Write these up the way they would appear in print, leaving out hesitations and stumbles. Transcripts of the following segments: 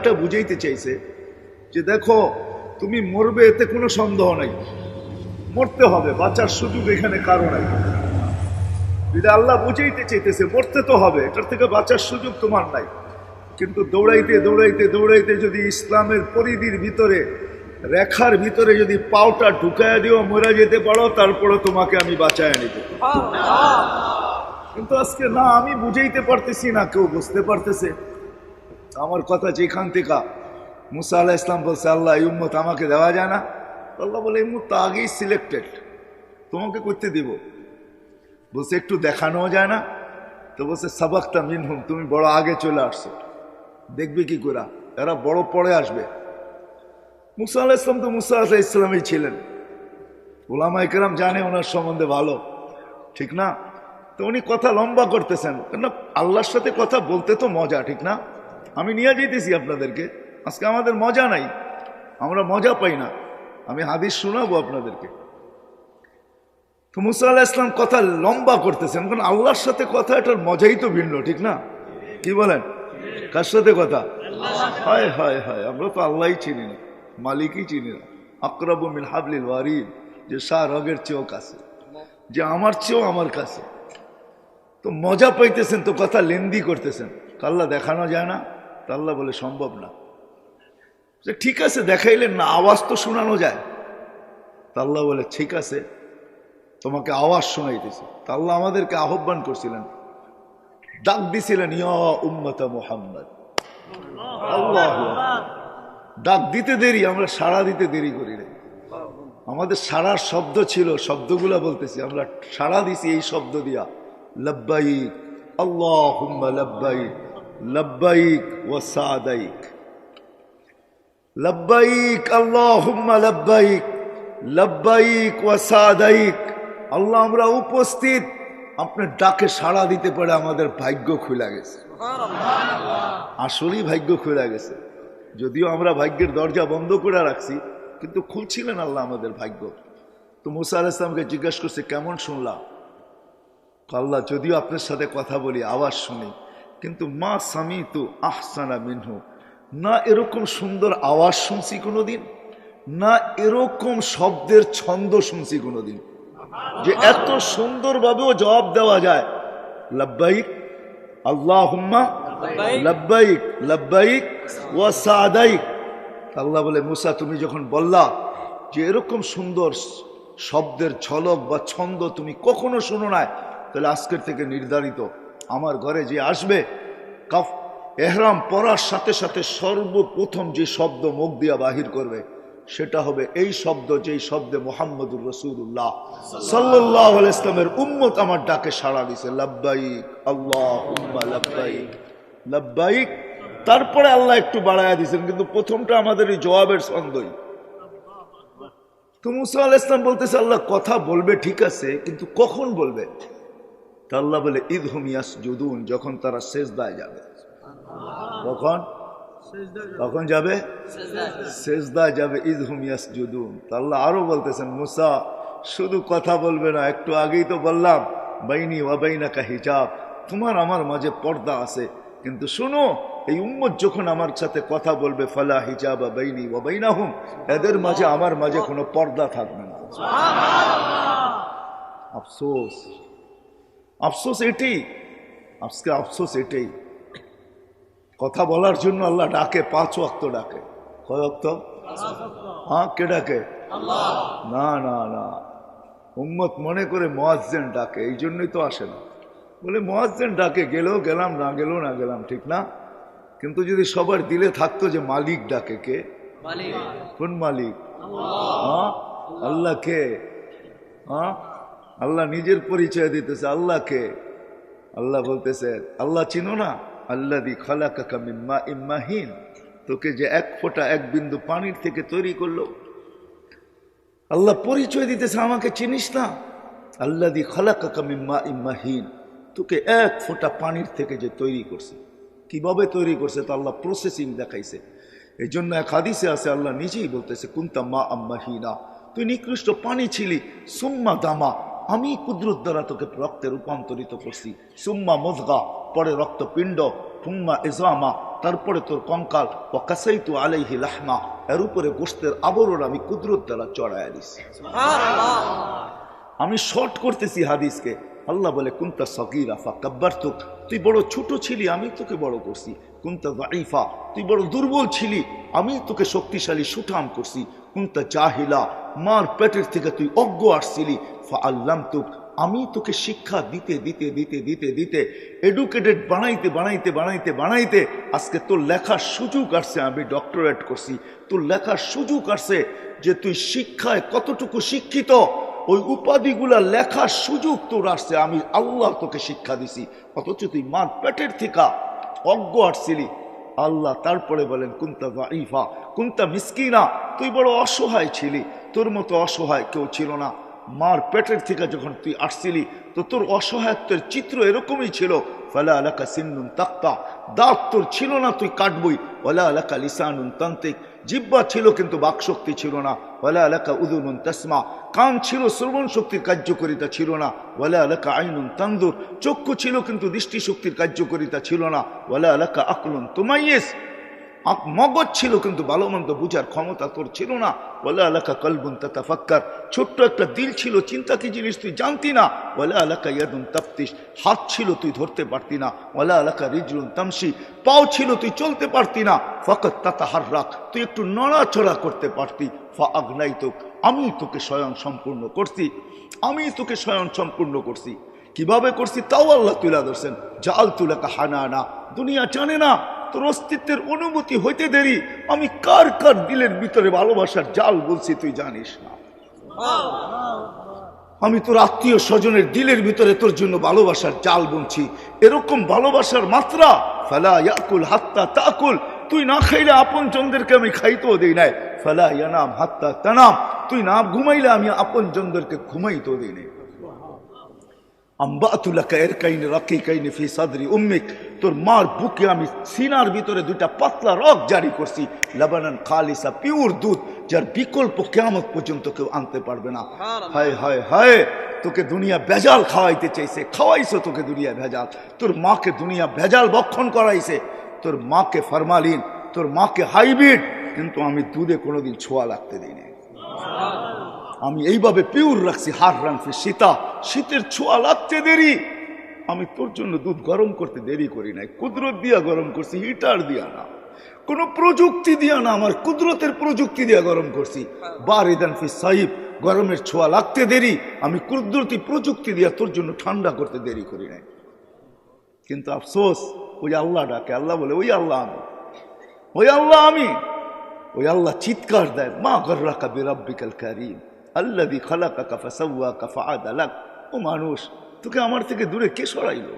এটা বুঝাইতে চাইছে যে দেখো তুমি মরবে, এতে কোনো সন্দেহ নাই, মরতে হবে, বাঁচার সুযোগ এখানে কারো নাই। যদি আল্লাহ বুঝাইতে চাইতেছে মরতে তো হবে, এটার থেকে বাঁচার সুযোগ তোমার নাই। কিন্তু দৌড়াইতে দৌড়াইতে দৌড়াইতে যদি ইসলামের পরিধির ভিতরে, রেখার ভিতরে যদি পাওটা ঢুকাইয়া দিও, মরে যেতে পারো, তারপরে তোমাকে আমি বাঁচায় নিব। কিন্তু আজকে না, আমি বুঝাইতে পারতেছি না, কেউ বুঝতে পারতেছে আমার কথা। যেখান থেকে মুসা আলাহ ইসলাম বলছে আল্লাহ এই উম্মত আমাকে দেওয়া যায় না, আল্লাহ বলে এই উম্মত তো আগেই সিলেক্টেড, তোমাকে করতে দিব। বলছে একটু দেখানো যায় না, তো বলছে সাবাক্তা মিনহুম, তুমি বড় আগে চলে আসছো, দেখবে কি করে, এরা বড় পরে আসবে। মুসা আলাহ ইসলাম তো মুসা আলাহ ইসলামই ছিলেন, ওলামা ইকরাম জানে ওনার সম্বন্ধে ভালো, ঠিক না? তো উনি কথা লম্বা করতেছেন, কেন আল্লাহর সাথে কথা বলতে তো মজা, ঠিক না? আমি নিয়ে যেতেছি আপনাদেরকে, আজকে আমাদের মজা নাই, আমরা মজা পাই না। আমি হাদিস শোনাবো আপনাদেরকে। তো মুসা আলাহ ইসলাম কথা লম্বা করতেছেন, কারণ আল্লাহর সাথে কথা, এটার মজাই তো ভিন্ন, ঠিক না? কি বলেন? কার সাথে কথা? হায় হায় হায়, আমরা তো আল্লাহই চিনি না, মালিকই চিনি না। আকরাবু মিন হাবলিল ওয়ারিদ, যে শাহ রগের চেয়েও কাছে, যে আমার চেয়েও আমার কাছে। তো মজা পাইতেছেন, তো কথা লেন্দি করতেছেন, আল্লাহ দেখানো যায় না, তা আল্লাহ বলে সম্ভব না। ঠিক আছে দেখাইলেন না, আওয়াজ তো শোনানো যায়। তা আল্লাহ বলে ঠিক আছে, তোমাকে আওয়াজ শোনাইতেছি। তা আল্লাহ আমাদেরকে আহ্বান করছিলেন, ডাক দিছিলেন, ইয়া উম্মতা মুহাম্মদ। আল্লাহ ডাক দিতে দেরি, আমরা সাড়া দিতে দেরি করি না। আমাদের সাড়ার শব্দ ছিল, শব্দগুলা বলতেছি, আমরা সাড়া দিছি এই শব্দ দিয়া, লব্বাইক আল্লাহুম্মা লব্বাইক, লব্বাইক ওয়া সাদাইক, লব্বাইক আল্লাহুম্মা লব্বাইক, লব্বাইক ওয়া সাদাইক। আল্লাহ আমরা উপস্থিত, আপনার ডাকে সাড়া দিতে পারে আমাদের ভাগ্য খুলে গেছে, আসলেই ভাগ্য খুলে গেছে। যদিও আমরা ভাগ্যের দরজা বন্ধ করে রাখছি, কিন্তু খুলছিলেন আল্লাহ আমাদের ভাগ্য। তো মুসা আলাইহিস সালামকে জিজ্ঞাসা করছে কেমন শুনলাম? আল্লাহ যদিও আপনার সাথে কথা বলি, আওয়াজ শুনি, কিন্তু মা সামিতু আহসানা মিনহু, না এরকম সুন্দর আওয়াজ শুনছি কোনোদিন, না এরকম শব্দের ছন্দ শুনছি কোনোদিন, যে এত সুন্দরভাবেও জবাব দেওয়া যায়, লব্বাইক আল্লাহুম্মা লব্বাইক, লব্বাইক ওয়া সাদাইক। আল্লাহ বলে মুসা তুমি যখন বললা যে এরকম সুন্দর শব্দের ঝলক বা ছন্দ তুমি কখনো শুনো নাই, তাহলে আজকের থেকে নির্ধারিত, আমার ঘরে যে আসবে, কাফ এহরাম পরার সাথে সাথে সর্বপ্রথম যে শব্দ মুখ দিয়া বাহির করবে, সেটা হবে এই শব্দ, যেই শব্দে মুহাম্মদুর রাসূলুল্লাহ সাল্লাল্লাহু আলাইহি ইসলামের উম্মত আমার ডাকে সাড়া দিছে, লব্বাইক আল্লাহুম্মা লব্বাইক, লব্বাইক। তারপরে আল্লাহ একটু বাড়ায়া দিয়েছেন, কিন্তু প্রথমটা আমাদের এই জবাবের ছন্দই। তো মুসা আলাইহিস সালাম বলতেছে আল্লাহ কথা বলবে ঠিক আছে, কিন্তু কখন বলবে? তা আল্লাহ বলে ইদহুম ইয়াসজুদুন, যখন তারা সেজদায় যাবে। কখন? কখন যাবে? সেজদায় যাবে, ইদহুম ইয়াসজুদুন। তা আল্লাহ আরো বলতেছেন মুসা শুধু কথা বলবে না, একটু আগেই তো বললাম বাইনি ওয়া বাইনাকা হিজাব, তোমার আমার মাঝে পর্দা আছে, কিন্তু শোনো এই উম্মত যখন আমার সাথে কথা বলবে, ফালা হিজাবা বাইনি ওয়া বাইনাহুম, এদের মাঝে আমার মাঝে কোনো পর্দা থাকবে না। আফসোস, আফসোস এটাই, আজকে আফসোস এটাই। কথা বলার জন্য আল্লাহ ডাকে, 5 ওয়াক্ত ডাকে। কয় ওয়াক্ত? হ্যাঁ, কে ডাকে? না না না, উম্মত মনে করে মুয়াজ্জিন ডাকে, এই জন্যই তো আসে না। বলে মুয়াজ্জিন ডাকে, গেলেও গেলাম, না গেলেও না গেলাম, ঠিক না? কিন্তু যদি সবার দিলে থাকতো যে মালিক ডাকে, কে? কোন মালিক? হ্যাঁ, আল্লাহ কে? হ্যাঁ, আল্লাহ নিজের পরিচয় দিতেছে, আল্লাহ কে? আল্লাহ বলতেছে, আল্লাহ চিনো না? আল্লাযী খালাকাকা মিন মাইন মাহিন, তোকে যে এক ফোঁটা, এক বিন্দু পানির থেকে তৈরি করলো। আল্লাহ পরিচয় দিতেছে, আমাকে চিনিস না? আল্লাযী খালাকাকা মিন মাইন মাহিন, তোকে এক ফোঁটা পানির থেকে যে তৈরি করছে। কিভাবে তৈরি করছে? তো আল্লাহ প্রসেসিং দেখাইছে। এই জন্য এক হাদিসে আছে, আল্লাহ নিজেই বলতেছে কুনতা মা মাহিনা, তুই নিকৃষ্ট পানি ছিলি, সুম্মা দামা, আমি কুদরত দ্বারা তোকে রক্তে রূপান্তরিত করছি, সুম্মা মুযগা, পরে রক্তপিণ্ড, থুম্মা ইজামা, তারপরে তোর কঙ্কাল, ওয়াকাসাইতু আলাইহি লাহমা, এর উপরে গোশতের আবরণ আমি কুদরত দ্বারা চড়াইয়া দিছি। আমি শর্ট করতেছি হাদিসকে। আল্লাহ বলে কুনতা সগীরা ফাকাব্বারতুক, তুই বড় ছোট ছিলি, আমি তোকে বড় করছি। কুনতা যায়ীফা, তুই বড় দুর্বল ছিলি, আমি তোকে শক্তিশালী সুঠাম করছি। কুনতা জাহিলা, মার পেটের থেকে তুই অজ্ঞ আসছিলি, ফাআল্লামতুক, আমি তোকে শিক্ষা দিতে দিতে দিতে দিতে দিতে এডুকেটেড বানাইতে বানাইতে বানাইতে বানাইতে আজকে তোর লেখার সুযোগ আসছে, আমি ডক্টরেট করছি। তোর লেখার সুযোগ আসছে যে তুই শিক্ষায় কতটুকু শিক্ষিত, ওই উপাধিগুলা লেখার সুযোগ তোর আসছে, আমি আল্লাহ তোকে শিক্ষা দিছি। অথচ তুই মার পেটের থেকে অজ্ঞ আসছিলি। আল্লাহ তারপরে বলেন কুনতা যায়ীফা কুনতা মিসকিনা, তুই বড় অসহায় ছিলি, তোর মতো অসহায় কেউ ছিল না। মার পেটের থেকে যখন তুই আসছিলি তো তোর অসহায়ত্বের চিত্র এরকমই ছিল। ফালা লাকা সিন্নুন তাক্তা, দাঁত তোর ছিল না, তুই কাটবই। ওয়ালা লাকা লিসানুন তান্তিক, জিহ্বা ছিল কিন্তু বাকশক্তি ছিল না। ওয়ালা লাকা উযুনুন তাসমা, কান ছিল, শ্রবণ শক্তির কার্যকারিতা ছিল না। ওয়ালা লাকা আইনুন তানদুর, চক্ষু ছিল কিন্তু দৃষ্টিশক্তির কার্যকারিতা ছিল না। ওয়ালা লাকা আকলুন তুমাইয়িজ, মগজ ছিল কিন্তু ভালো মন্দ বুঝার ক্ষমতা তোর ছিল না। ওয়ালা লাকা কলবুন তাতাফাক্কার, ছোট্ট একটা দিল ছিল, চিন্তা কি জিনিস তুই জানতি না। ওয়ালা লাকা ইয়াদুন তাফতিশ, হাত ছিল তুই ধরতে পারতি না। ওয়ালা লাকা রিজলুন তামশি, পাও ছিল তুই চলতে পারতি না। ফাকাত তাতাহাররাক, তুই একটু নড়াচড়া করতে পারতি। ফাআগনাইতুক, আমি তোকে স্বয়ং সম্পূর্ণ করছি, আমি তোকে স্বয়ং সম্পূর্ণ করছি। কিভাবে করছি তাও আল্লাহ তুলা ধরছেন। জাআলতু লাকা হানানা, দুনিয়া জানে না তোর অস্তিত্বের অনুভূতি হইতে দেরি, আমি কার কার দিলের ভিতরে ভালোবাসার জাল বলছি তুই জানিস না। আমি তোর আত্মীয় স্বজনের দিলের ভিতরে তোর জন্য ভালোবাসার জাল বুনছি। এরকম ভালোবাসার মাত্রা, ফালা ইয়াকুল হাত্তা তাকুল, তুই না খাইলে আপন জনদেরকে আমি খাইতেও দেই নাই। ফালা ইয়ানাম হাত্তা তানাম, তুই না ঘুমাইলে আমি আপন জনদেরকে ঘুমাইতেও দেই নাই। আম্বাতু লাকা ইরকাইন রাকিকাইন ফি সাদরি উম্মিক, তোর মার বুকে আমি সিনার ভিতরে দুইটা পাতলা রক জারি করছি। লাবানান খালিসা, পিওর দুধ, যার বিকল্প কিয়ামত পর্যন্ত কেউ আনতে পারবে না। হায় হায় হায়, তোকে দুনিয়া ভেজাল খাওয়াইতে চাইছে, খাওয়াইছো তোকে দুনিয়া ভেজাল। তোর মাকে দুনিয়া ভেজাল ভক্ষণ করাইছে, তোর মাকে ফরমালিন, তোর মাকে হাইব্রিড, কিন্তু আমি দুধে কোনোদিন ছোঁয়া লাগতে দিইনি। আমি এইভাবে পিওর রাখছি। হার রানছি শীতা, শীতের ছোঁয়া লাগতে দেরি, আমি তোর জন্য দুধ গরম করতে দেরি করি নাই। কুদরত দিয়া গরম করছি, হিটার দিয়া না, কোনো প্রযুক্তি দিয়া না, আমার কুদরতের প্রযুক্তি দিয়া গরম করছি। বারিদান ফি সাইব, গরমের ছোঁয়া লাগতে দেরি, আমি কুদরতি প্রযুক্তি দিয়া তোর জন্য ঠান্ডা করতে দেরি করি নাই। কিন্তু আফসোস, ওই আল্লাহ ডাকে, আল্লাহ বলে ওই আল্লাহ আমি, ওই আল্লাহ আমি। ওই আল্লাহ চিৎকার দেয়, মা গররাকা বিরাব্বিকাল কারীম আল্লাযী খালাকাকা ফাসাওয়াকা ফাআদালাক। ও মানুষ, তোকে আমার থেকে দূরে কে সরাইলো?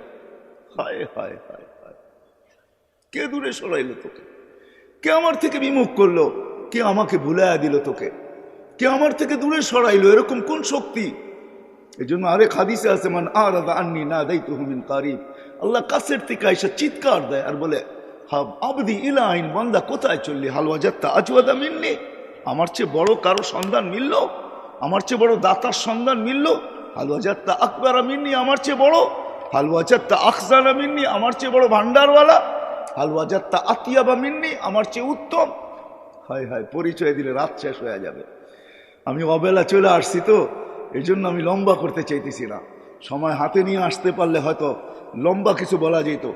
হায় হায় হায় হায়, কে দূরে সরাইলো তোকে? কে আমার থেকে বিমুখ করলো? কে আমাকে ভুলাইয়া দিল তোকে? কে আমার থেকে দূরে সরাইলো? এরকম কোন শক্তি? এই জন্য আরেক হাদিসে আছে, মান আরাদা আন্নি নাদাইতুহু মিন কারিব, আল্লাহ কাছের থেকে এসে চিৎকার দেয় আর বলে, আবদি ইলাইন, বান্দা কোথায় চললি? হাল ওয়াজাদতা আজওয়াদা মিন্নি, আমার চেয়ে বড় কারো সন্ধান মিলল? আমার চেয়ে বড় দাতার সন্ধান মিলল? হাল ওয়াজাদতা আকবারা মিন্নি, আমার চেয়ে বড়? হাল ওয়াজাদতা আখজানা মিন্নি, আমার চেয়ে বড় ভান্ডারওয়ালা? হাল ওয়াজাদতা আতিয়াবা মিন্নি, আমার চেয়ে উত্তম? হায় হায়, পরিচয় দিলে রাত শেষ হয়ে যাবে। আমি অবেলা চলে আসছি তো, এই জন্য আমি লম্বা করতে চাইতেছি না। সময় হাতে নিয়ে আসতে পারলে হয়তো লম্বা কিছু বলা যেত,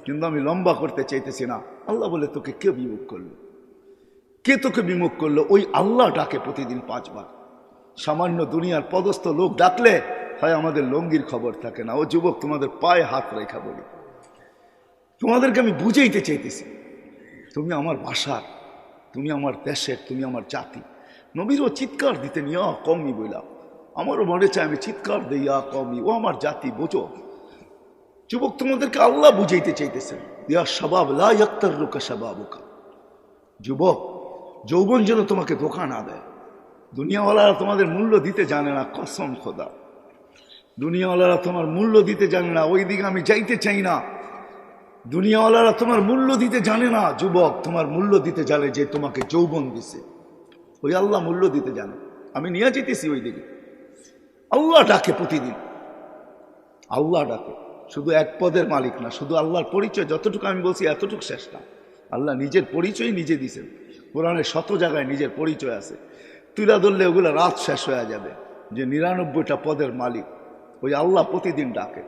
কিন্তু আমি লম্বা করতে চাইতেছি না। আল্লাহ বলে, তোকে কে বিমুখ করলো? কে তোকে বিমুখ করলো? ওই আল্লাহ ডাকে প্রতিদিন 5 বার। সামান্য দুনিয়ার পদস্থ লোক ডাকলে হয় আমাদের লঙ্গির খবর থাকে না। ও যুবক, তোমাদের পায়ে হাত রেখা বলি, তোমাদেরকে আমি বুঝাইতে চাইতেছি, তুমি আমার ভাষার, তুমি আমার দেশের, তুমি আমার জাতি। নবীরও চিৎকার দিতে নিয়া কমই বইলাম, আমারও মনে চায় আমি চিৎকার দিই, ইয়া কমই, ও আমার জাতি, বোঝো। যুবক, তোমাদেরকে আল্লাহ বুঝাইতে চাইতেছেন, ইয়া শাবাব লা ইয়াক্তাররুকা শাবাবুকা। যুবক, যৌবন যেন তোমাকে ধোঁকা না দেয়। দুনিয়াওয়ালারা তোমাদের মূল্য দিতে জানে না, কসম খোদা, দুনিয়াওয়ালারা তোমার মূল্য দিতে জানে না। ওই দিকে আমি যাইতে চাই না। দুনিয়াওয়ালারা তোমার মূল্য দিতে জানে না। যুবক, তোমার মূল্য দিতে জানে যে তোমাকে যৌবন দিছে, ওই আল্লাহ মূল্য দিতে জানে। আমি নিয়ে যেতেছি ওই দিকে। আল্লাহ ডাকে প্রতিদিন, আল্লাহ ডাকে। শুধু এক পদের মালিক না, শুধু আল্লাহর পরিচয় যতটুকু আমি বলছি এতটুকু শেষ না। আল্লাহ নিজের পরিচয় নিজে দিছেন। কোরআনের শত জায়গায় নিজের পরিচয় আছে, তুলা ধরলে ওগুলো রাত শেষ হয়ে যাবে, যে 99টা পদের মালিক ওই আল্লাহ প্রতিদিন ডাকে।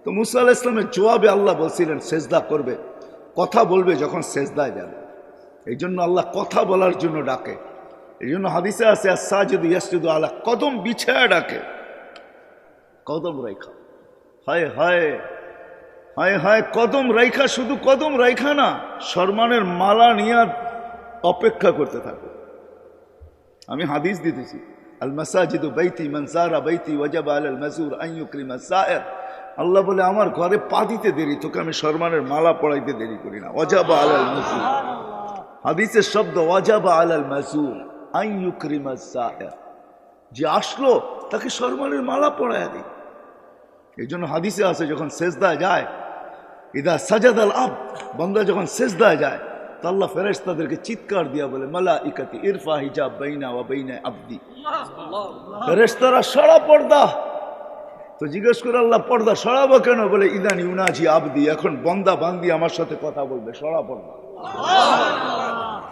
তো মুসা আলাইহিস সালামের জবাবে আল্লাহ বলছিলেন সেজদা করবে, কথা বলবে যখন সেজদায় যাবে। এই জন্য আল্লাহ কথা বলার জন্য ডাকে। এই জন্য হাদিসে আছে আস-সাজিদু ইয়াসজুদু আলা কদম, বিছায়া ডাকে, কদম রাইখা। হায় হায় হায় হায়, কদম রাইখা, শুধু কদম রাইখা না, সম্মানের মালা নিয়ে অপেক্ষা করতে থাকো। আমি হাদিস দিতেছি, আল মাসাজিদু বাইতি মান যারা বাইতি ওয়াজাবা আলাল মাজুর আন ইউকরিমা সায়ের। আল্লাহ বলে আমার ঘরে পা দিতে দেরি, তোকে আমি সম্মানের মালা পড়াইতে দেরি করি না। ওয়াজাবা আলাল মাজুর, হাদিসের শব্দ ওয়াজাবা আলাল মাজুর আন ইউকরিমা সায়ের, যে আসলো তাকে সম্মানের মালা পড়ায় দিই। এই জন্য হাদিসে আছে যখন সেজদায় যায়, ইদা সাজাদাল আবদ, বান্দা যখন সেজদায় যায় তো আল্লাহ ফেরেশতাদেরকে চিৎকার দিয়া বলে মালাইকাতি ইরফা হিজাব বাইনা ওয়া বাইনা আবদি। ফেরেশতারা সরা পর্দা। তো জিজ্ঞেস করে আল্লাহ পর্দা সরাবো কেন? বলে ইদানি ইউনাজি আবদি, এখন বান্দা বান্দি আমার সাথে কথা বলবে, সরা পর্দা।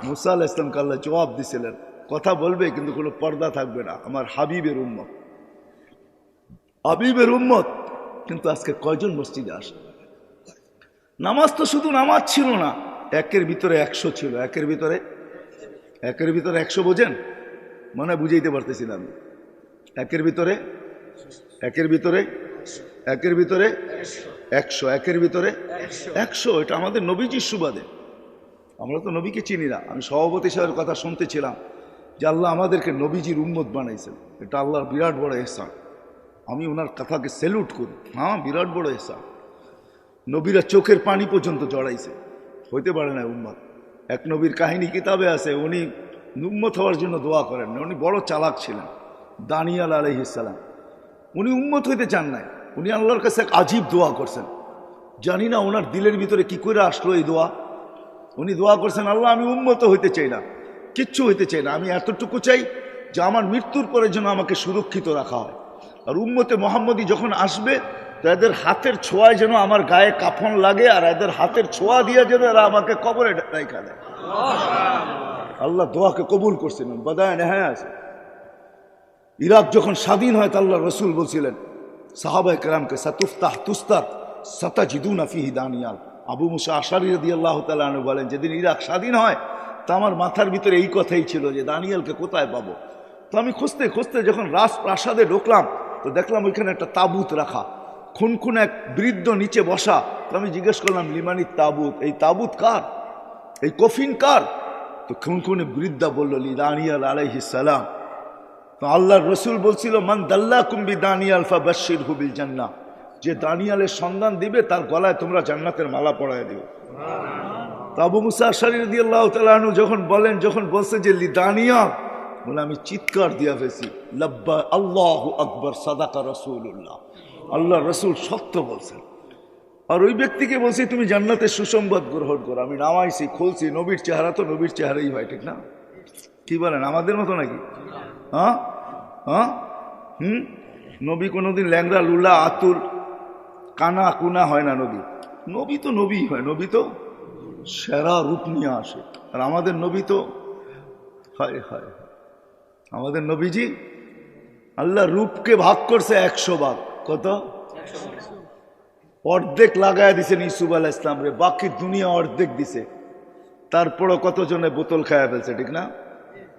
মুসা আলাইহিস সালামকে আল্লাহ জবাব দিছিলেন, কথা বলবে কিন্তু কোনো পর্দা থাকবে না, আমার হাবিবের উম্মত, হাবিবের উম্মত। কিন্তু আজকে কয়জন মসজিদে আসে? নামাজ তো শুধু নামাজ ছিল না, একের ভিতরে 100 ছিল। একের ভিতরে 100 বোঝেন? মনে বুঝাইতে পারতেছিলাম। একের ভিতরে 100, একের ভিতরে 100। এটা আমাদের নবীজির সুবাদে, আমরা তো নবীকে চিনি না। আমি সভাপতি সাহেবের কথা শুনতেছিলাম যে আল্লাহ আমাদেরকে নবীজির উম্মত বানাইছেন, এটা আল্লাহর বিরাট বড় এহসান। আমি ওনার কথাকে স্যালুট করি। হ্যাঁ, বিরাট বড় এহসান। নবীরা চোখের পানি পর্যন্ত জড়াইছে, হইতে পারে না উম্মত। এক নবীর কাহিনী কিতাবে আছে, উনি উম্মত হওয়ার জন্য দোয়া করেন না, উনি বড় চালাক ছিলেন। দানিয়াল আলাইহিস সালাম, উনি উম্মত হইতে চান নাই, উনি আল্লাহর কাছে এক আজীব দোয়া করছেন। জানি না ওনার দিলের ভিতরে কি করে আসলো এই দোয়া। উনি দোয়া করছেন, আল্লাহ আমি উম্মত হইতে চাই না, কিচ্ছু হইতে চাই না, আমি এতটুকু চাই যে আমার মৃত্যুর পরে যেন আমাকে সুরক্ষিত রাখা হয়। আর উম্মতে মোহাম্মদী যখন আসবে তো এদের হাতের ছোঁয়ায় যেন আমার গায়ে কাফন লাগে, আর এদের হাতের ছোঁয়া দিয়ে যেন এরা আমাকে কবরে রাখা দেয়। আল্লাহ দোয়াকে কবুল করছিলেন। বাদায় নেহায় আছে। ইরাক যখন স্বাধীন হয়, আল্লাহ রসুল বলছিলেন সাহাবায়ে কেরামকে, সাতুফতাহ তুস্তার সাতাজিদুনা ফিহি দানিয়াল। আবু মুসা আশারী রাদিয়াল্লাহু তাআলা আনহু বলেন, যেদিন ইরাক স্বাধীন হয় তা আমার মাথার ভিতরে এই কথাই ছিল যে দানিয়ালকে কোথায় পাবো। তো আমি খুঁজতে খুঁজতে যখন রাজপ্রাসাদে ঢুকলাম তো দেখলাম ওইখানে একটা তাবুত রাখা, খুনখুন এক বৃদ্ধ নিচে বসা। তো আমি জিজ্ঞেস করলাম লিমানির তাবুত, এই তাবুত কার, এই কফিন কার? তো খুনখুনে বৃদ্ধা বলল লি দানিয়াল আলাইহিস সালাম। তো আল্লাহর রসুল বলছিল মান দাল্লাকুম বি দানিয়াল ফাবাশশিরহু বিল জান্নাহ, যে দানিয়ালের সন্ধান দিবে তার গলায় তোমরা জান্নাতের মালা পরায় দিও। তো আবু মুসা আশআরী রাদিয়াল্লাহু তাআলা আনহু যখন বলছে যে লি দানিয়াল, বলে আমি চিৎকার দিয়া ফেলছি, লাব্বা আল্লাহু আকবার সাদাকা রাসূলুল্লাহ, আল্লাহ রসুল সত্য বলছেন। আর ওই ব্যক্তিকে বলছি তুমি জান্নাতের সুসংবাদ গ্রহণ করো। আমি নামাইছি, খুলছি, নবীর চেহারা তো নবীর চেহারাই হয়, ঠিক না? কি বলেন, আমাদের মতো নাকি? হ্যাঁ হ্যাঁ নবী কোনোদিন ল্যাংড়া লুলা আতুল কানা কুনা হয় না। নবী তো নবী হয়, নবী তো সেরা রূপ নিয়ে আসে। আর আমাদের নবী তো হায় হায়, আমাদের নবীজি আল্লাহ রূপকে ভাগ করছে 100 ভাগ। কত? অর্ধেক লাগায় দিছেন ইসুফ আলাইহিস সালাম রে, বাকি দুনিয়া অর্ধেক দিছে। তারপরও কতজনে বোতল খায়া ফেলছে, ঠিক না?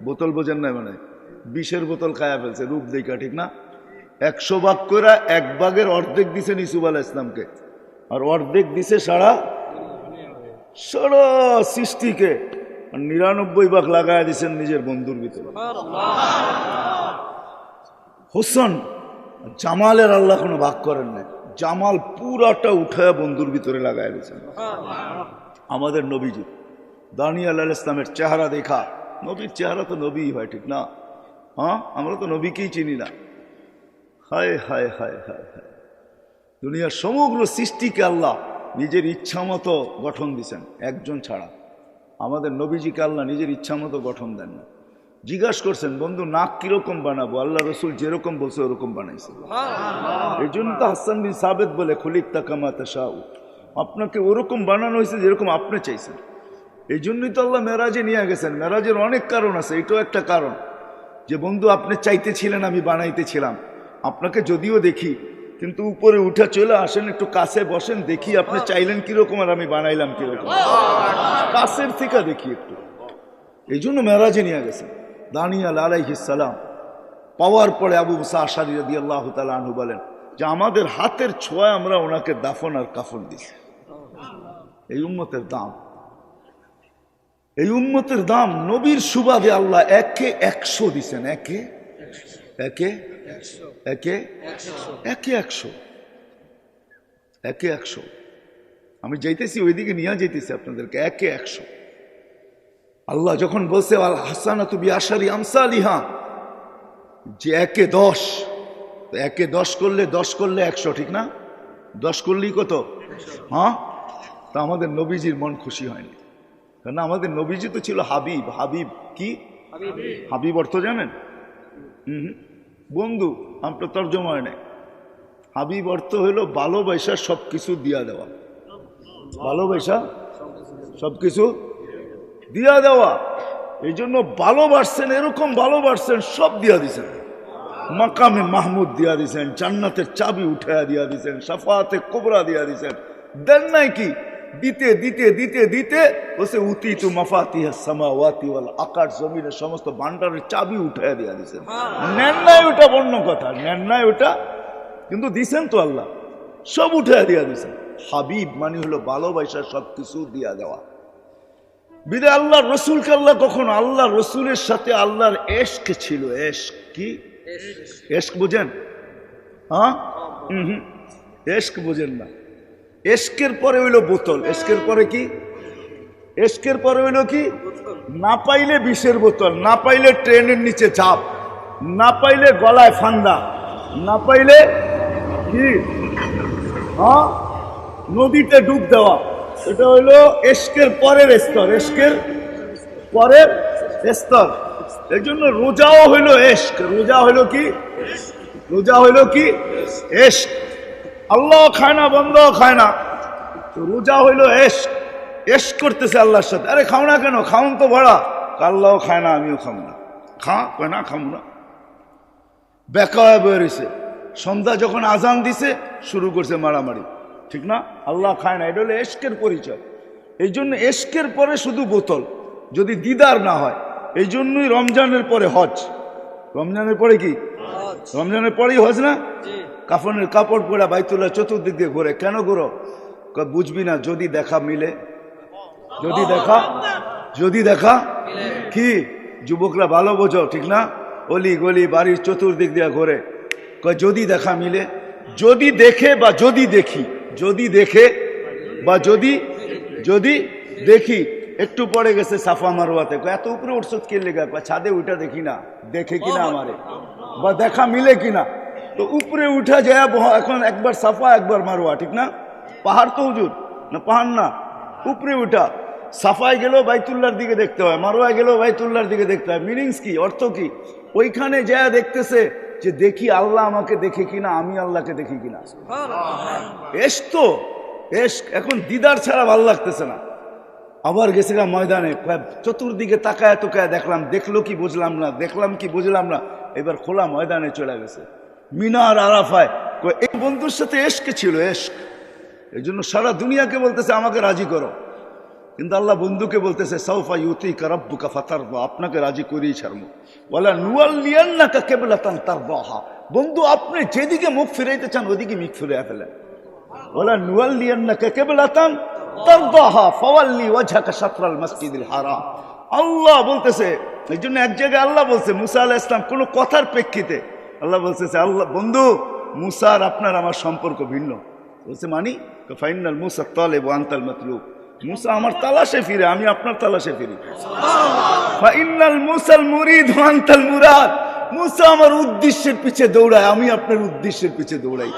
বোতল বোঝেন না, মানে বিষের বোতল খায়া ফেলছে রূপ দেখা, ঠিক না? 100 ভাগ করে 1 ভাগের অর্ধেক দিছেন ইসুফ আলাইহিস সালামকে, আর অর্ধেক দিছে সারা সৃষ্টিকে। 99 ভাগ লাগায় দিছেন নিজের বন্ধুর ভিতরে। হোসেন জামালের আল্লাহ কোনো ভাগ করেন না, জামাল পুরাটা উঠায় বন্ধুর ভিতরে লাগায় দিয়েছেন। আমাদের নবীজি দানিয়াল আলাইহিস সালামের চেহারা দেখা, নবীর চেহারা তো নবী হয়, ঠিক না? হ্যাঁ, আমরা তো নবীকেই চিনি না। হায় হায় হায় হায় হায়, দুনিয়ার সমগ্র সৃষ্টিকে আল্লাহ নিজের ইচ্ছা মতো গঠন দিছেন, একজন ছাড়া। আমাদের নবীজিকে আল্লাহ নিজের ইচ্ছা মতো গঠন দেন না। জিজ্ঞাসা করছেন বন্ধু নাক কিরকম বানাবো, আল্লাহ রসুল যেরকম বলছে ওরকম বানাইছে। এই জন্য তো হাসান বিন সাবিত বলে খুলিকতা কামা তাশাউ, আপনাকে ওরকম বানানো হয়েছে যেরকম আপনি চাইছেন। এই জন্যই তো আল্লাহ মেরাজে নিয়ে গেছেন। মেরাজের অনেক কারণ আছে, এটাও একটা কারণ যে বন্ধু আপনি চাইতেছিলেন, আমি বানাইতেছিলাম। আপনাকে যদিও দেখি, কিন্তু উপরে উঠে চলে আসেন, একটু কাছে বসেন, দেখি আপনি চাইলেন কিরকম আর আমি বানাইলাম কিরকম, কাছের থেকে দেখি একটু। এই জন্য মেরাজে নিয়ে গেছেন। দানিয়াল আলাইহিস সালাম পাওয়ার পরে আবু মুসা আশআরী রাদিয়াল্লাহু তাআলা আনহু বলেন যে আমাদের হাতের ছোঁয়ায় আমরা ওনাকে দাফন আর কাফন দিছি। এই উম্মতের দাম, এই উম্মতের দাম। নবীর সুবাদে আল্লাহ একে 100 দিছেন, একে একে একে একে 100, একে 100। আমি যাইতেছি ওইদিকে নিয়ে যাইতেছি আপনাদেরকে, একে 100। আল্লাহ যখন বলছে আল হাসানাতু বিআশারি আমসালিহা, যে একে 10, একে 10 করলে 10 করলে 100, ঠিক না? 10 করলেই কত? হ্যাঁ। তা আমাদের নবীজির মন খুশি হয়নি, কারণ আমাদের নবীজি তো ছিল হাবিব। হাবিব কি? হাবিব অর্থ জানেন? বন্ধু, আপনার তর্জমা হয় নাই। হাবিব অর্থ হইল ভালোবাসা সবকিছু দিয়া দেওয়া, ভালোবাসা সবকিছু দিয়া দেওয়া। এই জন্য ভালোবাসছেন, এরকম ভালোবাসছেন সব দিয়া দিছেন। মাকামে মাহমুদ দিয়া দিছেন, জান্নাতের চাবি উঠাইয়া দিয়া দিছেন, শাফাআতে কুবরা দিয়া দিছেন। দেন নাই কি? দিতে দিতে দিতে দিতে বসে উতিতু মাফাতিহাস সামাওয়াতি ওয়াল, আকাশ জমিনের সমস্ত ভান্ডারের চাবি উঠাইয়া দিয়া দিছেন। নেন নাই ওটা অন্য কথা, নেন নাই ওটা, কিন্তু দিছেন তো আল্লাহ, সব উঠাইয়া দিয়া দিছেন। হাবিব মানে হলো ভালোবাসা সবকিছু দিয়া দেওয়া। বিদায় আল্লাহ রসুলকে আল্লাহ কখনো, আল্লাহ রসুলের সাথে আল্লাহর এশক ছিল। এশক কি? এশক বুঝেন? হ্যাঁ, এশক বুঝেন না। এশকের পরে হইল বোতল। এশকের পরে কি? এশকের পরে হইল কি? না পাইলে বিষের বোতল, না পাইলে ট্রেনের নিচে চাপ, না পাইলে গলায় ফান্দা, না পাইলে কি? হ্যাঁ, নদীতে ডুব দেওয়া। এটা হইলো এশকের পরের স্তর, এশকের পরের স্তর। এই জন্য রোজাও হইল এশক। রোজা হইল কি? রোজা হইল কি? এশক। আল্লাহ খায় না, বন্ধ খায় না, রোজা হইল এশক। এশক করতেছে আল্লাহর সাথে। আরে খাও না কেন? খাউন তো ভরা। আল্লাহও খায় না, আমিও খাবো না। খা কয় না, খাবো না। বেকা হয়ে বেরিয়েছে। সন্ধ্যা যখন আজান দিছে শুরু করছে মারামারি, ঠিক না? আল্লাহ খায় না। এটা হলো এশকের পরিচয়। এই জন্য এশকের পরে শুধু বোতল, যদি দিদার না হয়। এই জন্যই রমজানের পরে হজ। রমজানের পরে কি? রমজানের পরেই হজ না? কাফনের কাপড় পরা বাইতুল্লাহ চতুর্দিক দিয়ে ঘোরে। কেন ঘোরো? বুঝবি না, যদি দেখা মিলে। যদি দেখা, যদি দেখা কি? যুবকরা ভালো বোঝো, ঠিক না? অলি গলি বাড়ির চতুর্দিক দিয়ে ঘোরে, যদি দেখা মিলে। যদি দেখে বা যদি দেখি, যদি দেখে বা যদি যদি দেখি। একটু পরে গেছে সাফা মারওয়াতে, এত উপরে উঠছত কে লেগা? ছাদে উঠা দেখি না, দেখে কিনা আমারে, বা দেখা মিলে কিনা। তো উপরে উঠা যায় এখন, একবার সাফা একবার মারওয়া, ঠিক না? পাহাড় তো হুজুর না, পাহাড় না, উপরে উঠা। সাফায় গেলেও বাইতুল্লাহর দিকে দেখতে হয়, মারওয়ায় গেলেও বাইতুল্লাহর দিকে দেখতে হয়। মিনিংস কি? অর্থ কি? ওইখানে যায় দেখতেছে যে দেখি আল্লাহ আমাকে দেখে কিনা, আমি আল্লাহকে দেখি কিনা। এশ তো এশ। এখন দিদার ছাড়া ভালো লাগতেছে না। আবার গেছে গা ময়দানে, চতুর্দিকে তাকায় তোকায় দেখলাম, দেখলো কি বুঝলাম না, দেখলাম কি বুঝলাম না। এবার খোলা ময়দানে চলে গেছে, মিনার আরাফায়। এই বন্ধুর সাথে এশক ছিল, এশক। এই জন্য সারা দুনিয়াকে বলতেছে আমাকে রাজি করো, কিন্তু আল্লাহ বন্ধুকে বলতেছে সাউফা ইউতিকা রাব্বুকা ফাতারদা, আপনাকে রাজি করেই ছাড়বো। ওয়ালা নুওয়াল্লিয়ান্নাকা কিবলাতান তারদাহা, বন্ধু আপনি যেদিকে মুখ ফিরাইতে চান ওদিকে মুখ ফিরিয়ে ফেলেন। ওয়ালা নুওয়াল্লিয়ান্নাকা কিবলাতান তারদাহা ফাওয়াল্লি ওয়াজহাকা শাতরাল মাসজিদিল হারাম। আল্লাহ বলতেছে। এই জন্য এক জায়গায় আল্লাহ বলছে মুসা আলাইহিস সালাম, কোনো কথার প্রেক্ষিতে আল্লাহ বলতেছে, আল্লাহ বন্ধু মুসা আর আপনার আমার সম্পর্ক ভিন্ন। বলছে মানি? ফাইনাল মুসা তালিব ওয়া আনতাল মাতলুব, মুসা আমার তালাশে ফিরে, আমি আপনার তালাশে ফিরি। ফাইনাল মুসাল মুরিদ ওয়া আনতাল মুরাদ, মুসা আমার উদ্দেশ্যের পিছে দৌড়ায়, আমি আপনার উদ্দেশ্যের পিছে দৌড়াই।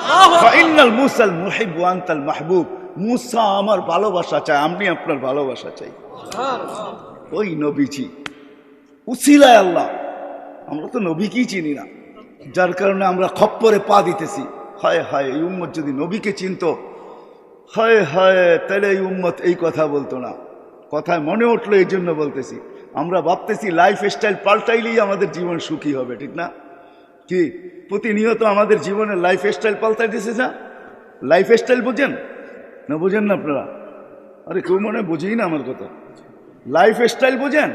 ফাইনাল মুসাল মুহিব ওয়া আনতাল মাহবুব, মুসা আমার ভালোবাসা চাই, আমি আপনার ভালোবাসা চাই। ওই নবীজি উসিলায় আল্লাহ। আমরা তো নবীকেই চিনি না, যার কারণে আমরা খপ্পরে পা দিতেছি। হায় হায়, এই উম্মত যদি নবীকে চিনত, হায় হায়, তাহলে এই উম্মত এই কথা বলতো না। কথায় মনে উঠলো এই জন্য বলতেছি। আমরা ভাবতেছি লাইফ স্টাইল পাল্টাইলেই আমাদের জীবন সুখী হবে, ঠিক না? কি প্রতিনিয়ত আমাদের জীবনের লাইফ স্টাইল পাল্টাইতেছে না? লাইফ স্টাইল বোঝেন না? বোঝেন না আপনারা? আরে কেউ মনে বুঝেই না আমার কথা। লাইফ স্টাইল বোঝেন?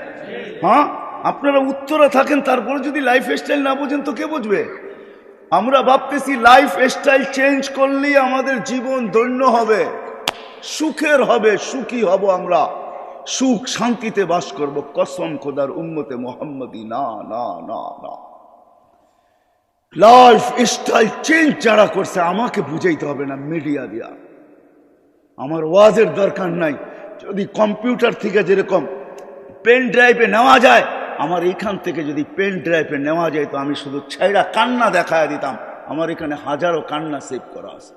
হ্যাঁ, আপনারা উত্তরে থাকেন, তারপরে যদি লাইফ স্টাইল না বোঝেন তো কে বুঝবে? আমরা ভাবতেছি লাইফ স্টাইল চেঞ্জ করলেই আমাদের জীবন ধন্য হবে, সুখের হবে, সুখী হব, আমরা সুখ শান্তিতে বাস করব। কসম খোদার উম্মতে মোহাম্মদী, না না না না। লাইফ স্টাইল চেঞ্জ যারা করছে আমাকে বুঝাইতে হবে না মিডিয়া দিয়া, আমার ওয়াজের দরকার নাই। যদি কম্পিউটার থেকে যেরকম পেন ড্রাইভে নেওয়া যায়, আমার এইখান থেকে যদি পেন ড্রাইভে নেওয়া যায় তো আমি শুধু ছাইরা কান্না দেখায় দিতাম। আমার এখানে হাজারো কান্না সেভ করা আছে,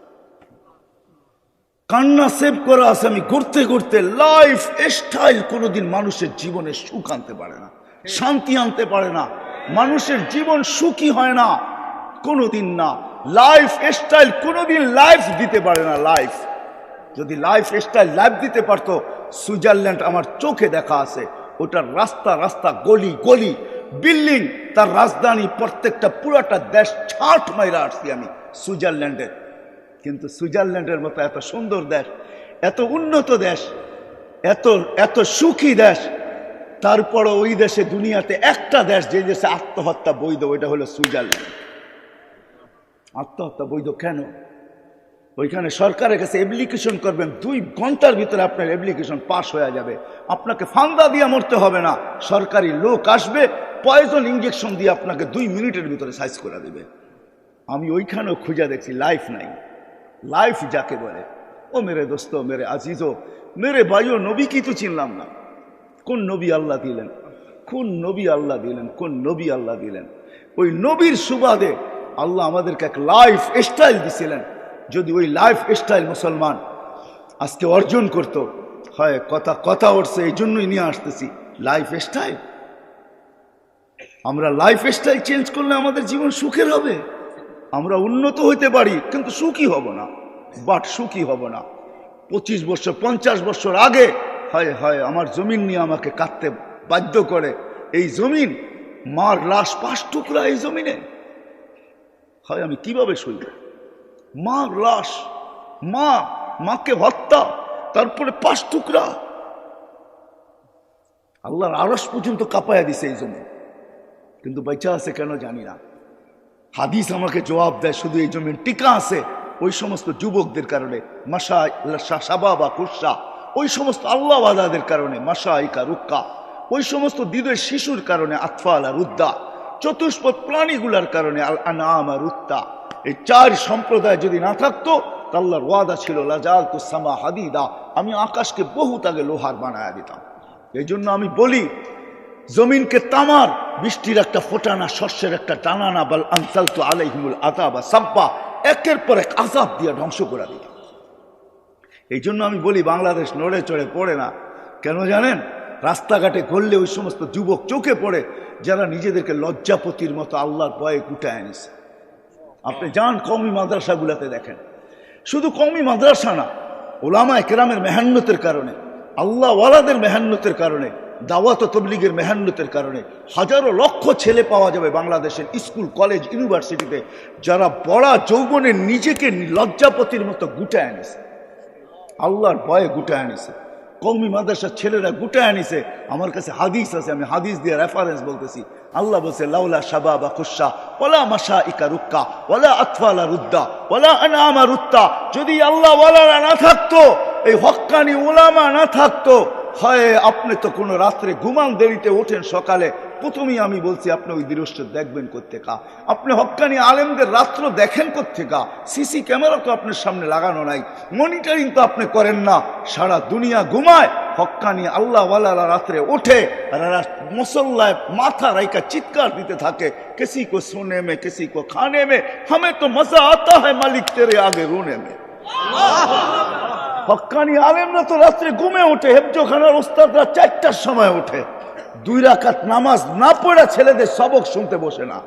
কান্না সেভ করা আছে। আমি ঘুরতে ঘুরতে লাইফ স্টাইল কোনোদিন মানুষের জীবনে সুখ আনতে পারে না, শান্তি আনতে পারে না, মানুষের জীবন সুখী হয় না কোনোদিন না। লাইফ স্টাইল কোনোদিন লাইফ দিতে পারে না। লাইফ যদি লাইফ স্টাইল লাইফ দিতে পারতো, সুইজারল্যান্ড আমার চোখে দেখা আছে, ওটার রাস্তা রাস্তা গলি গলি বিল্ডিং, তার রাজধানী, প্রত্যেকটা পুরাটা দেশ ছাট মাইরা আসছি আমি সুইজারল্যান্ডের। কিন্তু সুইজারল্যান্ডের মতো এত সুন্দর দেশ, এত উন্নত দেশ, এত এত সুখী দেশ, তারপরে ওই দেশে দুনিয়াতে একটা দেশ যে দেশে আত্মহত্যা বৈধ, ওইটা হলো সুইজারল্যান্ড। আত্মহত্যা বৈধ কেন? ওইখানে সরকারের কাছে অ্যাপ্লিকেশন করবেন, 2 ঘন্টার ভিতরে আপনার অ্যাপ্লিকেশন পাস হয়ে যাবে। আপনাকে ফান্দা দিয়ে মরতে হবে না, সরকারি লোক আসবে, পয়জন ইঞ্জেকশন দিয়ে আপনাকে 2 মিনিটের ভিতরে সাইজ করে দেবে। আমি ওইখানেও খুঁজে দেখছি লাইফ নাই। লাইফ যাকে বলে, ও মেরে দোস্ত, মেরে আজিজো, মেরে ভাইও, নবী কি তো চিনলাম না। কোন নবী আল্লাহ দিলেন, কোন নবী আল্লাহ দিলেন, কোন নবী আল্লাহ দিলেন? ওই নবীর সুবাদে আল্লাহ আমাদেরকে এক লাইফ স্টাইল দিছিলেন। যদি ওই লাইফ স্টাইল মুসলমান আজকে অর্জন করত, হয় কথা কথা উঠছে, এই জন্যই নিয়ে আসতেছি লাইফ স্টাইল। আমরা লাইফ স্টাইল চেঞ্জ করলে আমাদের জীবন সুখের হবে, আমরা উন্নত হইতে পারি, কিন্তু সুখী হব না। বাট সুখী হব না। 25 বছর 50 বছর আগে হয় হয় আমার জমিন নিয়ে আমাকে কাটতে বাধ্য করে। এই জমিন, মার লাশ 5 টুকরা এই জমিনে, হয় আমি কিভাবে সইব? মার লাশ, মাকে হত্যা, তারপরে 5 টুকরা, আল্লাহর আরশ পর্যন্ত কাঁপায়া দিছে এই জমিন, কিন্তু বেঁচে আছে কেন জানি না। হাদিস আমাকে জবাব দেয়, শুধু এই জমিন টিকা আছে ওই সমস্ত যুবকদের কারণে, মাসা শাবাবা কুসা, ওই সমস্ত আল্লাহওয়ালাদের কারণে, মাসাইকা রুক্কা, ওই সমস্ত দিদের শিশুর কারণে, আতফালা রুদ্দা, চতুষ্পদ প্রাণীগুলার কারণে, আল আনামা রুত্তা। এই 4 সম্প্রদায় যদি না থাকতো, আল্লাহর ওয়াদা ছিল লাজালতু সামা হাদিদা, আমি আকাশকে বহুত আগে লোহার বানায়া দিতাম। এই জন্য আমি বলি, জমিনকে তামার, বৃষ্টির একটা ফোটানা, শস্যের একটা টানানা, বাল আনসালতু আলাইহিমুল আযাবা সাব্বা, একের পর এক আযাব দিয়ে ধ্বংস করে দিতাম। এই জন্য আমি বলি, বাংলাদেশ নড়ে চড়ে পড়ে না কেন জানেন? রাস্তাঘাটে ঘুরলে ওই সমস্ত যুবক চোখে পড়ে যারা নিজেদেরকে লজ্জাপতির মতো আল্লাহর ভয়ে গুটায় এনেছে। আপনি যান কওমি মাদ্রাসাগুলোতে দেখেন, শুধু কওমি মাদ্রাসা না, ওলামায়ে কেরামের মেহান্নতের কারণে, আল্লাহওয়ালাদের মেহান্নতের কারণে, দাওয়াত ও তবলিগের মেহান্নতের কারণে হাজারো লক্ষ ছেলে পাওয়া যাবে বাংলাদেশের স্কুল, কলেজ, ইউনিভার্সিটিতে, যারা বড় যৌবনে নিজেকে লজ্জাপতির মতো গুটায় এনেছে, আল্লাহর ভয়ে গুটায় এনেছে। কওমি মাদ্রাসার ছেলেরা গুটায় আনিছে। আমার কাছে হাদিস আছে, আমি হাদিস দিয়ে রেফারেন্স বলতেছি। আল্লাহ বলছে, লাউলা শাবাবা খুশা ওয়ালা মাশাইকা রুক্কা ওয়ালা আতফালা রুদ্দা ওয়ালা আনামা রুত্তা, যদি আল্লাহ ওয়ালারা না থাকতো, এই হক্কানি উলামা না থাকতো, হয় আপনি তো কোনো রাত্রে ঘুমান, দেরিতে ওঠেন, সকালে প্রথমেই আমি বলছি আপনি ওই দৃশ্য দেখবেন কোত্থেকা? আপনি হক্কানি আলেমদের রাত্র দেখেন কোত্থেকা? সিসি ক্যামেরা তো আপনার সামনে লাগানো নাই, মনিটরিং তো আপনি করেন না, সারা দুনিয়া ঘুমায়, হক্কানি আল্লাহওয়ালারা রাত্রে ওঠে, মুসল্লায় মাথা রাইকা চিৎকার দিতে থাকে, কিসি কো সোনে মে কিসি কো খানে মে, হমে তো মজা আতা হ্যায় মালিক তেরে আগে রোনে মে। হক্কানি আলেমরা তো রাত্রে ঘুমে ওঠে, হেফজোখানার ওস্তাদরা 4টার সময় ওঠে, 2 রাকাত নামাজ না পড়ে ছেলেদের সবক শুনতে বসে না।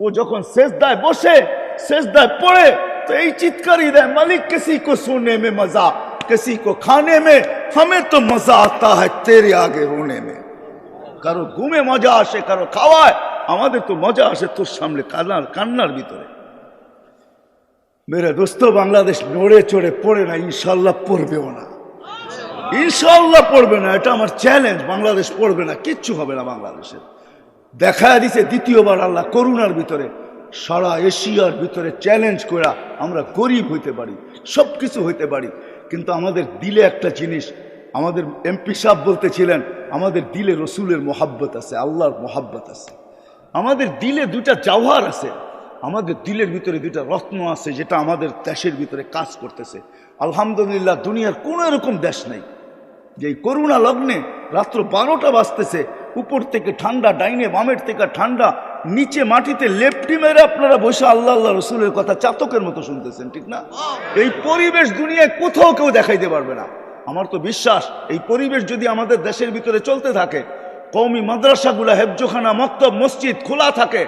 ও যখন সেজদায় বসে, সেজদায় পড়ে, তো এই চিৎকারই দেয়, মালিক কিসি কো সোনে মে মজা, किसी को खाने में, हमें तो मजा आता है तेरे आगे रोने में। কারো ঘুমে মজা আসে, কারো খাওয়ায়, আমাদের তো মজা আসে তোর সামনে কান্নার ভিতরে। মেরে দোস্ত, বাংলাদেশ নড়ে চড়ে পড়ে না, ইনশাল্লাহ পড়বেও না, ইনশাল্লাহ পড়বে না, এটা আমার চ্যালেঞ্জ। বাংলাদেশ পড়বে না, কিচ্ছু হবে না বাংলাদেশের। দেখা দিছে দ্বিতীয়বার আল্লাহ করোনার ভিতরে সারা এশিয়ার ভিতরে চ্যালেঞ্জ করে আমরা গরিব হইতে পারি, সব কিছু হইতে পারি, কিন্তু আমাদের দিলে একটা জিনিস, আমাদের এমপি সাহেব বলতেছিলেন, আমাদের দিলে রসুলের মোহাব্বত আছে, আল্লাহর মোহাব্বত আছে। আমাদের দিলে দুইটা জওহার আছে, আমাদের দিলের ভিতরে দুইটা রত্ন আছে, যেটা আমাদের দেশের ভিতরে কাজ করতেছে। আলহামদুলিল্লাহ, দুনিয়ার কোন এরকম দেশ নাই যে করোনা লগ্নে রাত্র 12টা বাজতেছে, উপর থেকে ঠান্ডা, ডাইনে বামের থেকে ঠান্ডা, নিচে মাটিতে লেপটি মেরে আপনারা বসে আল্লাহ আল্লাহ রসুলের কথা চাতকের মতো শুনতেছেন, ঠিক না? এই পরিবেশ দুনিয়ায় কোথাও কেউ দেখাইতে পারবে না। আমার তো বিশ্বাস, এই পরিবেশ যদি আমাদের দেশের ভিতরে চলতে থাকে, কওমি মাদ্রাসাগুলা, হেফজোখানা, মক্তব, মসজিদ খোলা থাকে,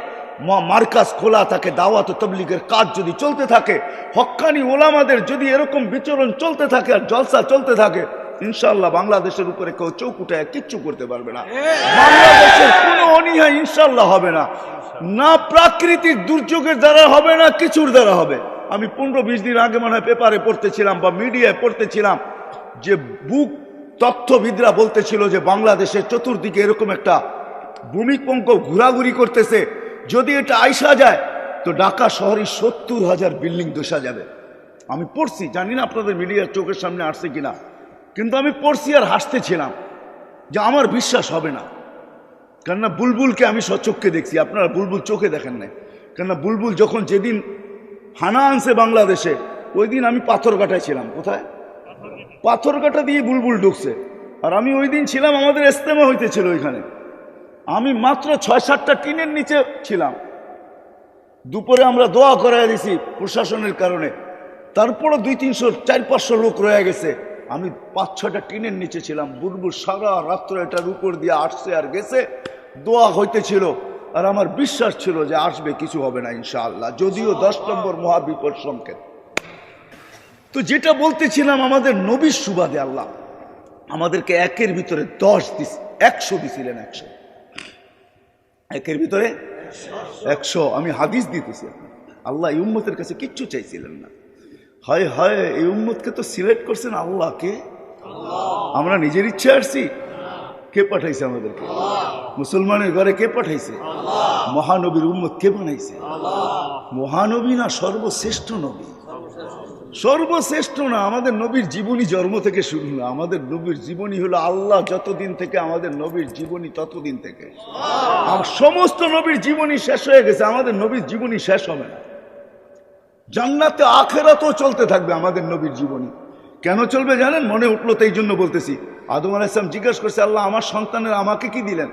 মার্কাজ খোলা থাকে, দাওয়াত ও তাবলীগের কাজ যদি চলতে থাকে, হক্কানি ওলামাদের যদি এরকম বিচরণ চলতে থাকে আর জলসা চলতে থাকে, ইনশাআল্লাহ বাংলাদেশের উপরে কেউ চোখ উঠায় কিচ্ছু করতে পারবে না। বাংলাদেশের কোনো অনীহা ইনশাআল্লাহ হবে না, না প্রাকৃতিক দুর্যোগের দ্বারা হবে, না কিছুর দ্বারা হবে। আমি 15-20 দিন আগে মনে হয় পেপারে পড়তেছিলাম বা মিডিয়ায় পড়তেছিলাম যে বুক তথ্যবিদরা বলতেছিল যে বাংলাদেশের চতুর্দিকে এরকম একটা ভূমিকম্প ঘোরাঘুরি করতেছে, যদি এটা আইসা যায় তো ঢাকা শহরে 70,000 বিল্ডিং ধসা যাবে। আমি পড়ছি, জানি না আপনাদের মিডিয়ার চোখের সামনে আসছে কিনা, কিন্তু আমি পড়ছি আর হাসতেছিলাম যে আমার বিশ্বাস হবে না। কেননা বুলবুলকে আমি সচক্ষে দেখছি, আপনারা বুলবুল চোখে দেখেন নাই। কেননা বুলবুল যখন যেদিন হানা আনছে বাংলাদেশে, ওই দিন আমি পাথরঘাটায় ছিলাম। কোথায়? পাথরঘাটা দিয়ে বুলবুল ঢুকছে, আর আমি ওই দিন ছিলাম, আমাদের ইজতেমা হইতেছিল ওইখানে। আমি মাত্র 6-7টা টিনের নিচে ছিলাম। দুপুরে আমরা দোয়া করাই দিছি প্রশাসনের কারণে, তারপরও 200-300-400-500 লোক রয়ে গেছে। আমি 5-6টা টিনের নিচে ছিলাম। বুলবুল সারা রাত্র এটার উপর দিয়ে আসছে আর গেছে, দোয়া হইতেছিল, আর আমার বিশ্বাস ছিল যে আসবে, কিছু হবে না ইনশাআল্লাহ, যদিও 10 নম্বর মহাবিপদ সংকেত। তো যেটা বলতেছিলাম, আমাদের নবীর সুবাদে আল্লাহ আমাদেরকে একের ভিতরে 10 দিস, 100 দিছিলেন। 100 একের ভিতরে 100। আমি হাদিস দিতেছি, আল্লাহ এই উম্মতের কাছে কিচ্ছু চাইছিলেন না। হায় হায়, এই উম্মতকে তো সিলেক্ট করছেন আল্লাহ। কে? আমরা নিজের ইচ্ছে আসছি? কে পাঠাইছে আমাদেরকে? মুসলমানের ঘরে কে পাঠাইছে? মহানবীর উম্মত কে বানাইছে? মহানবী না, সর্বশ্রেষ্ঠ নবী। সর্বশ্রেষ্ঠ না, আমাদের নবীর জীবনী জন্ম থেকে শুরু না, আমাদের নবীর জীবনী হলো আল্লাহ যতদিন থেকে, আমাদের নবীর জীবনী ততদিন থেকে। আর সমস্ত নবীর জীবনী শেষ হয়ে গেছে, আমাদের নবীর জীবনী শেষ হবে না। জান্নাতে আখেরাতেও চলতে থাকবে আমাদের নবীর জীবনী। কেন চলবে জানেন? মনে উঠলো তো, এই জন্য বলতেছি। আদম আলাইহিস সালাম জিজ্ঞাসা করছে, আল্লাহ আমার সন্তানের আমাকে কি দিলেন?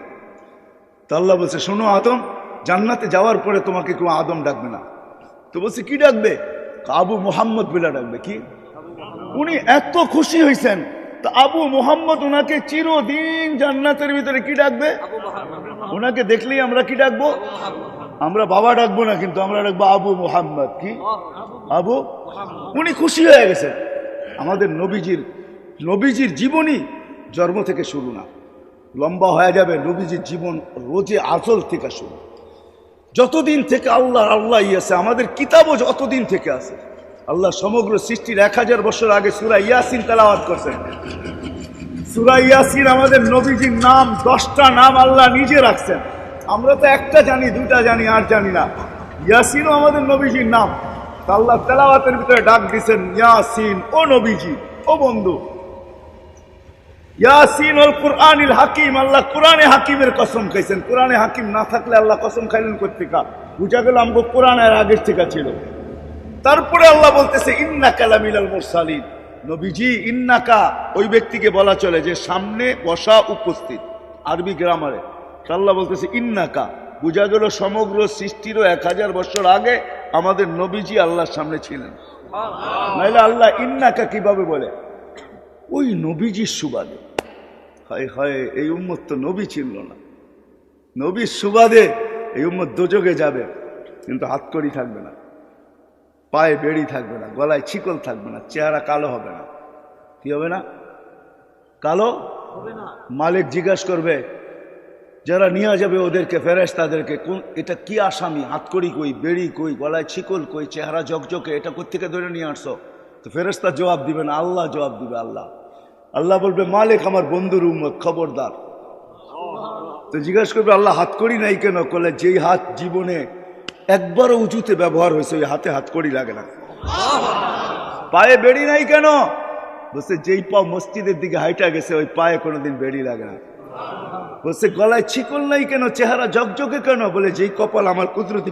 তা আল্লাহ বলছে, শোনো আদম, জান্নাতে যাওয়ার পরে তোমাকে কেউ আদম ডাকবে না। তো বলছে কি ডাকবে? আবু মোহাম্মদ বলে ডাকবে। কি? উনি এত খুশি হয়েছেন, তো আবু মোহাম্মদ ওনাকে চিরদিন জান্নাতের ভিতরে কি ডাকবে? ওনাকে দেখলেই আমরা কি ডাকবো? আমরা বাবা ডাকবো না, কিন্তু আমরা ডাকবো আবু মোহাম্মদ। কি? আবু। উনি খুশি হয়ে গেছেন। আমাদের নবীজির জীবনী জন্ম থেকে শুরু না, লম্বা হয়ে যাবে। নবীজির জীবন রোজে আজল থেকে শুরু, যতদিন থেকে আল্লাহ আছে, আমাদের কিতাবও যতদিন থেকে আছে। আল্লাহ সমগ্র সৃষ্টির 1000 বছর আগে সূরা ইয়াসিন তেলাওয়াত করছেন। সূরা ইয়াসিন আমাদের নবীজির নাম, 10টা নাম আল্লাহ নিজে রাখছেন। আমরা তো একটা জানি, 2টা জানি, আর জানি না। ইয়াসিনও আমাদের নবীজির নাম। আল্লাহ তেলাওয়াতের ভিতরে ডাক দিচ্ছেন, ইয়াসিন, ও নবীজি, ও বন্ধু, ইয়াসিন ওয়াল কুরআনিল হাকিম। আল্লাহ কোরআনে হাকিমের কসম খাইছেন। কোরআনে হাকিম না থাকলে আল্লাহ কসম খাইলেন কোত্থেকা? বুঝা গেল আমগো কোরআনের আগের থেকে ছিল। তারপরে আল্লাহ বলতেছে, ইন্নাকা লামিনাল মুরসালিন। নবীজি, ইন্নাকা ওই ব্যক্তিকে বলা চলে যে সামনে বসা, উপস্থিত, আরবি গ্রামারে। আল্লাহ বলতেছে ইন্নাকা, বুঝা গেল সমগ্র সৃষ্টিরও 1000 বছর আগে আমাদের নবীজি আল্লাহর সামনে ছিলেন। নাইলে আল্লাহ ইন্নাকা কিভাবে বলে? ওই নবীজির সুবাদে। হায় হায়, এই উম্মত তো নবী চিনল না। নবীর সুবাদে এই উম্মত দোজগে যাবে, কিন্তু হাতকড়ি থাকবে না, পায়ে বেড়ি থাকবে না, গলায় ছিকল থাকবে না, চেহারা কালো হবে না। কি হবে না? কালো মালিক জিজ্ঞাসা করবে, যারা নিয়ে যাবে ওদেরকে, ফেরেশতাদেরকে, কোন এটা কি আসামি, হাতকড়ি কই, বেড়ি কই, গলায় ছিকল কই, চেহারা জকজকে, এটা কোত্থেকে ধরে নিয়ে আসছো? তো ফেরেশতা জবাব দিবেন, আল্লাহ জবাব দিবে। আল্লাহ আল্লাহ বলবে, মালিক আমার বন্ধুর উম্মত, খবরদার। তো জিজ্ঞাসা করবে, আল্লাহ হাতকড়ি নাই কেন? বলে, যেই হাত জীবনে একবারও উঁচুতে ব্যবহার হয়েছে ওই হাতে হাতকড়ি লাগে না। পায়ে বেড়ি নাই কেন? বলছে, যেই পা মসজিদের দিকে হাইটা গেছে ওই পায়ে কোনোদিন বেড়ি লাগে না। বলছে, গলায় ছিকল নাই কেন? চেহারা জকজকে কেন? বলে, যেই কপাল আমার কুদরতি